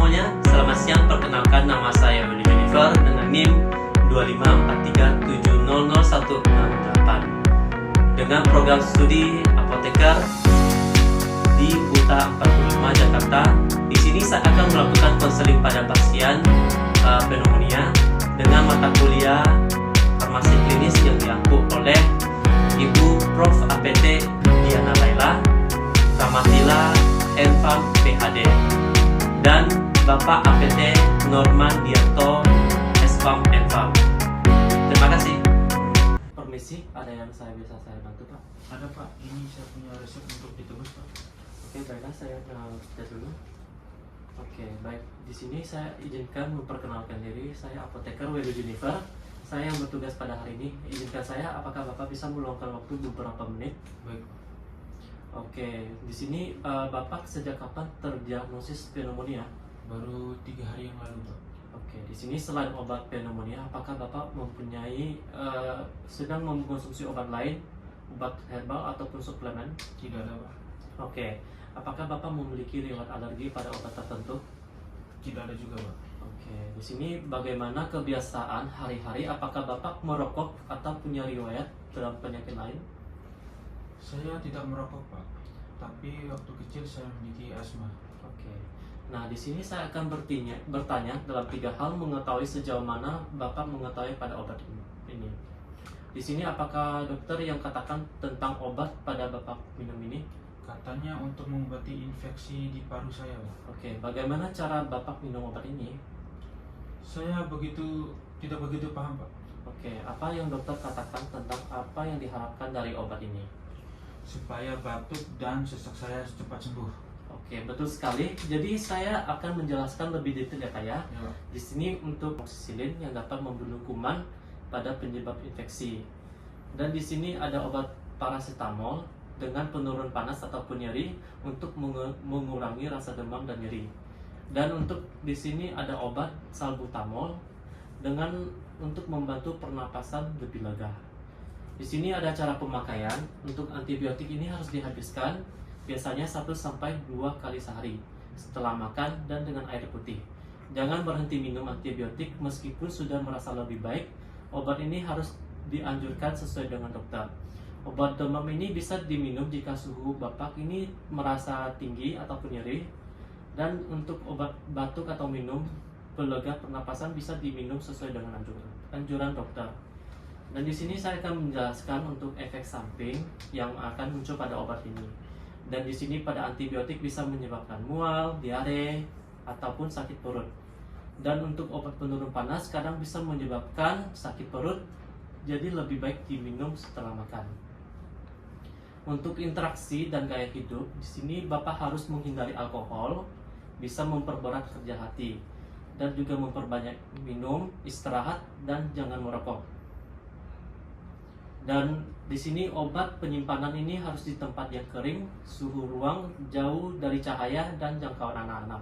semuanya, selamat siang. Perkenalkan, nama saya Willy Jennifer dengan NIM 2543700168 dengan program studi apoteker di UTA 45 Jakarta. Di sini saya akan melakukan konseling pada pasien pneumonia dengan mata kuliah farmasi klinis yang diampu oleh Ibu Prof. APT Diana Laila, Ramatila Enfam PhD, dan Bapak APT Norman Dianto Esfam Enfam. Terima kasih. Permisi, ada yang bisa saya bantu, Pak? Ada, Pak, ini saya punya resep untuk ditebus, Pak. Oke, baiklah, saya tes dulu. Oke, baik. Di sini saya izinkan memperkenalkan diri. Saya apoteker Willy Jennifer. Saya yang bertugas pada hari ini. Izinkan saya, apakah Bapak bisa meluangkan waktu beberapa menit? Baik, Pak. Oke, di sini Bapak sejak kapan terdiagnosis pneumonia? Baru 3 hari yang lalu, Pak. Oke, di sini selain obat pneumonia, apakah Bapak mempunyai sedang mengkonsumsi obat lain, obat herbal ataupun suplemen? Tidak ada, Pak. Oke, apakah Bapak memiliki riwayat alergi pada obat tertentu? Tidak ada juga, Pak. Oke, di sini bagaimana kebiasaan hari-hari? Apakah Bapak merokok atau punya riwayat dalam penyakit lain? Saya tidak merokok, Pak. Tapi waktu kecil saya memiliki asma. Oke. Nah, di sini saya akan bertanya dalam 3 hal mengetahui sejauh mana Bapak mengetahui pada obat ini. Di sini apakah dokter yang katakan tentang obat pada Bapak minum ini? Katanya untuk mengobati infeksi di paru saya, Pak. Oke, bagaimana cara Bapak minum obat ini? Saya tidak begitu paham, Pak. Oke, apa yang dokter katakan tentang apa yang diharapkan dari obat ini? Supaya batuk dan sesak saya cepat sembuh. Oke, betul sekali. Jadi saya akan menjelaskan lebih detail ya, Pak ya. Ya, Pak. Di sini untuk amoxicillin yang dapat membunuh kuman pada penyebab infeksi. Dan di sini ada obat paracetamol dengan penurun panas ataupun nyeri untuk mengurangi rasa demam dan nyeri. Dan untuk di sini ada obat salbutamol dengan untuk membantu pernapasan lebih lega. Di sini ada cara pemakaian. Untuk antibiotik ini harus dihabiskan biasanya 1-2 kali sehari setelah makan dan dengan air putih. Jangan berhenti minum antibiotik meskipun sudah merasa lebih baik. Obat ini harus dianjurkan sesuai dengan dokter. Obat demam ini bisa diminum jika suhu Bapak ini merasa tinggi ataupun nyeri. Dan untuk obat batuk atau minum pelega pernapasan bisa diminum sesuai dengan anjuran dokter. Dan di sini saya akan menjelaskan untuk efek samping yang akan muncul pada obat ini. Dan di sini pada antibiotik bisa menyebabkan mual, diare, ataupun sakit perut. Dan untuk obat penurun panas kadang bisa menyebabkan sakit perut, jadi lebih baik diminum setelah makan. Untuk interaksi dan gaya hidup, di sini Bapak harus menghindari alkohol, bisa memperberat kerja hati, dan juga memperbanyak minum, istirahat, dan jangan merokok. Dan di sini obat penyimpanan ini harus di tempat yang kering, suhu ruang jauh dari cahaya dan jangkauan anak-anak.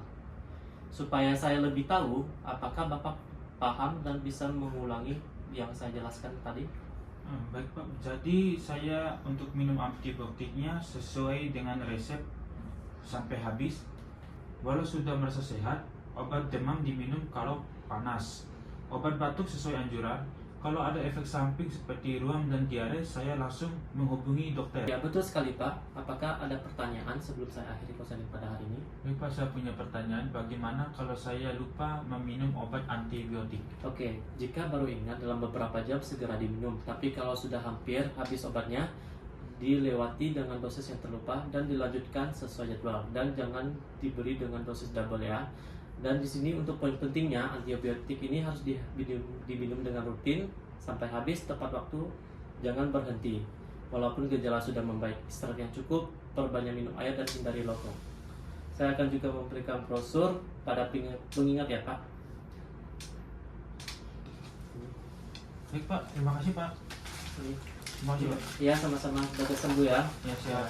Supaya saya lebih tahu, apakah Bapak paham dan bisa mengulangi yang saya jelaskan tadi? Baik, Pak. Jadi saya untuk minum antibiotiknya sesuai dengan resep sampai habis. Walau sudah merasa sehat, obat demam diminum kalau panas. Obat batuk sesuai anjuran. Kalau ada efek samping seperti ruam dan diare, saya langsung menghubungi dokter. Ya, betul sekali, Pak. Apakah ada pertanyaan sebelum saya akhiri konseling pada hari ini? Baik, Pak, saya punya pertanyaan. Bagaimana kalau saya lupa meminum obat antibiotik? Oke, jika baru ingat dalam beberapa jam segera diminum. Tapi kalau sudah hampir habis obatnya, dilewati dengan dosis yang terlupa dan dilanjutkan sesuai jadwal. Dan jangan diberi dengan dosis double ya. Dan di sini untuk poin pentingnya, antibiotik ini harus diminum dengan rutin sampai habis tepat waktu. Jangan berhenti. Walaupun gejala sudah membaik, istirahat yang cukup, perbanyak minum air dan hindari rokok. Saya akan juga memberikan brosur pada pengingat ya, Pak. Baik, Pak. Terima kasih, Pak. Terima kasih, Pak. Iya, sama-sama. Sudah sembuh ya. Ya, siap.